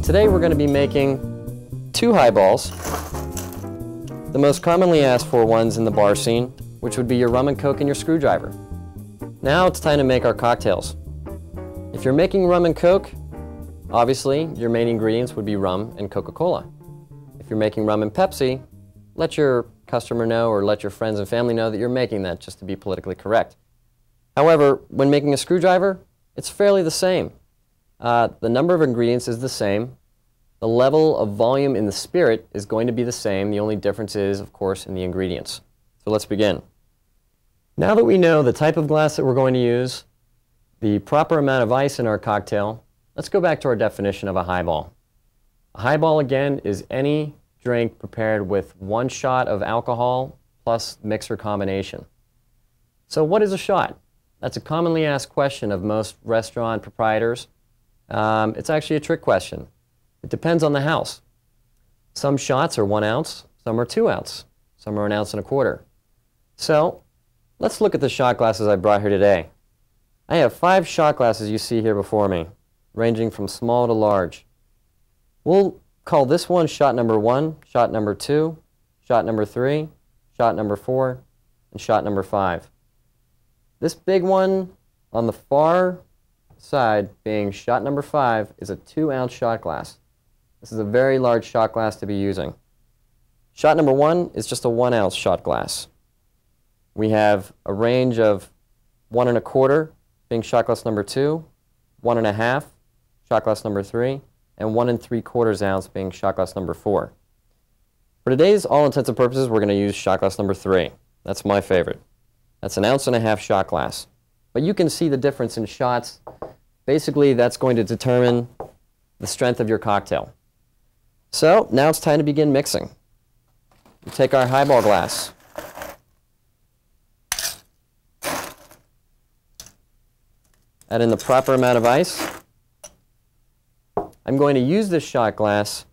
Today we're going to be making 2 highballs, the most commonly asked for ones in the bar scene, which would be your rum and coke and your screwdriver. Now it's time to make our cocktails. If you're making rum and coke, obviously your main ingredients would be rum and Coca-Cola. If you're making rum and Pepsi, let your customer know or let your friends and family know that you're making that, just to be politically correct. However, when making a screwdriver, it's fairly the same. The number of ingredients is the same. The level of volume in the spirit is going to be the same. The only difference is, of course, in the ingredients. So let's begin. Now that we know the type of glass that we're going to use, the proper amount of ice in our cocktail, let's go back to our definition of a highball. A highball, again, is any drink prepared with 1 shot of alcohol plus mixer combination. So what is a shot? That's a commonly asked question of most restaurant proprietors. It's actually a trick question. It depends on the house. Some shots are 1 ounce, some are 2 ounce, some are 1 1/4 ounces. So let's look at the shot glasses I brought here today. I have 5 shot glasses you see here before me, ranging from small to large. We'll call this one shot number 1, shot number 2, shot number 3, shot number 4, and shot number 5. This big one on the far side, being shot number 5, is a 2-ounce shot glass. This is a very large shot glass to be using. Shot number 1 is just a 1-ounce shot glass. We have a range of 1 1/4, being shot glass number 2, 1 1/2, shot glass number 3, and 1 3/4 ounce being shot glass number 4. For today's all intents and purposes, we're going to use shot glass number 3. That's my favorite. That's 1.5 ounce shot glass. But you can see the difference in shots. Basically, that's going to determine the strength of your cocktail. So now it's time to begin mixing. We take our highball glass. Add in the proper amount of ice. I'm going to use this shot glass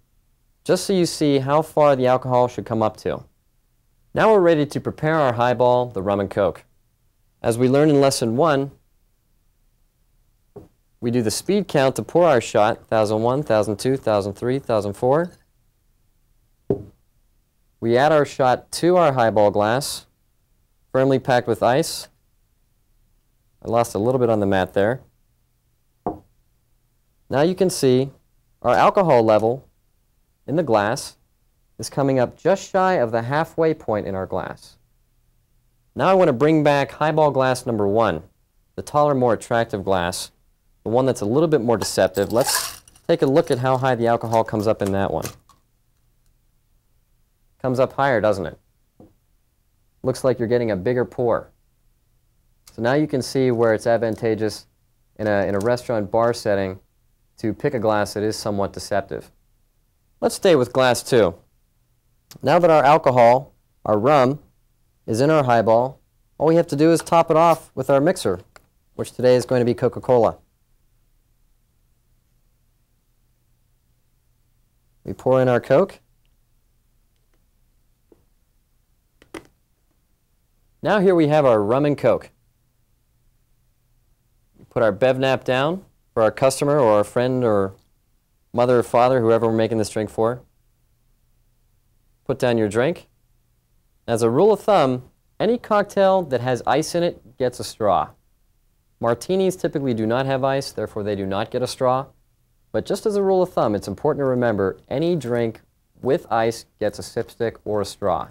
just so you see how far the alcohol should come up to. Now we're ready to prepare our highball, the rum and coke. As we learned in lesson 1, we do the speed count to pour our shot, 1001, 1002, 1003, 1004. We add our shot to our highball glass, firmly packed with ice. I lost a little bit on the mat there. Now you can see our alcohol level in the glass is coming up just shy of the halfway point in our glass. Now I want to bring back highball glass number 1, the taller, more attractive glass, the one that's a little bit more deceptive. Let's take a look at how high the alcohol comes up in that one. Comes up higher, doesn't it? Looks like you're getting a bigger pour. So now you can see where it's advantageous in a restaurant bar setting to pick a glass that is somewhat deceptive. Let's stay with glass 2. Now that our alcohol, our rum, is in our highball, all we have to do is top it off with our mixer, which today is going to be Coca-Cola. We pour in our Coke. Now here we have our rum and Coke. We put our bev nap down for our customer or our friend or mother or father, whoever we're making this drink for. Put down your drink. As a rule of thumb, any cocktail that has ice in it gets a straw. Martinis typically do not have ice, therefore they do not get a straw. But just as a rule of thumb, it's important to remember any drink with ice gets a sip stick or a straw.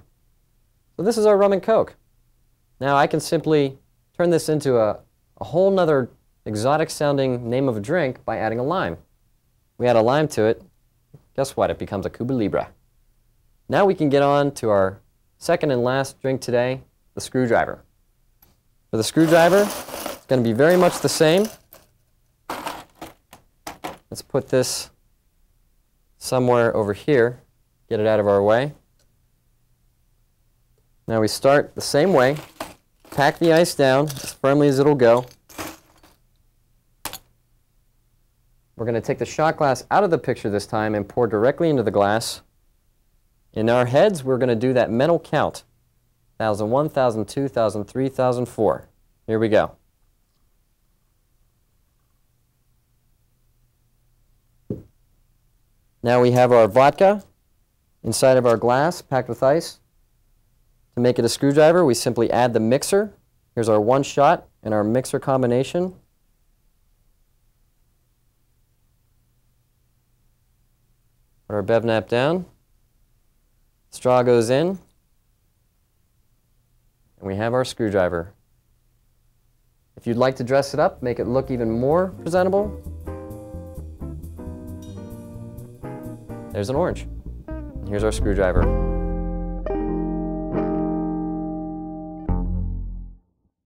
So this is our rum and Coke. Now I can simply turn this into a whole nother exotic sounding name of a drink by adding a lime. We add a lime to it, guess what? It becomes a Cuba Libre. Now we can get on to our second and last drink today, the screwdriver. For the screwdriver, it's going to be very much the same. Let's put this somewhere over here, get it out of our way. Now we start the same way, pack the ice down as firmly as it'll go. We're going to take the shot glass out of the picture this time and pour directly into the glass. In our heads, we're going to do that mental count. 1001, 1002, 1003, 1004. Here we go. Now we have our vodka inside of our glass packed with ice. To make it a screwdriver, we simply add the mixer. Here's our one shot and our mixer combination. Put our bev nap down. Straw goes in. And we have our screwdriver. If you'd like to dress it up, make it look even more presentable, there's an orange. And here's our screwdriver.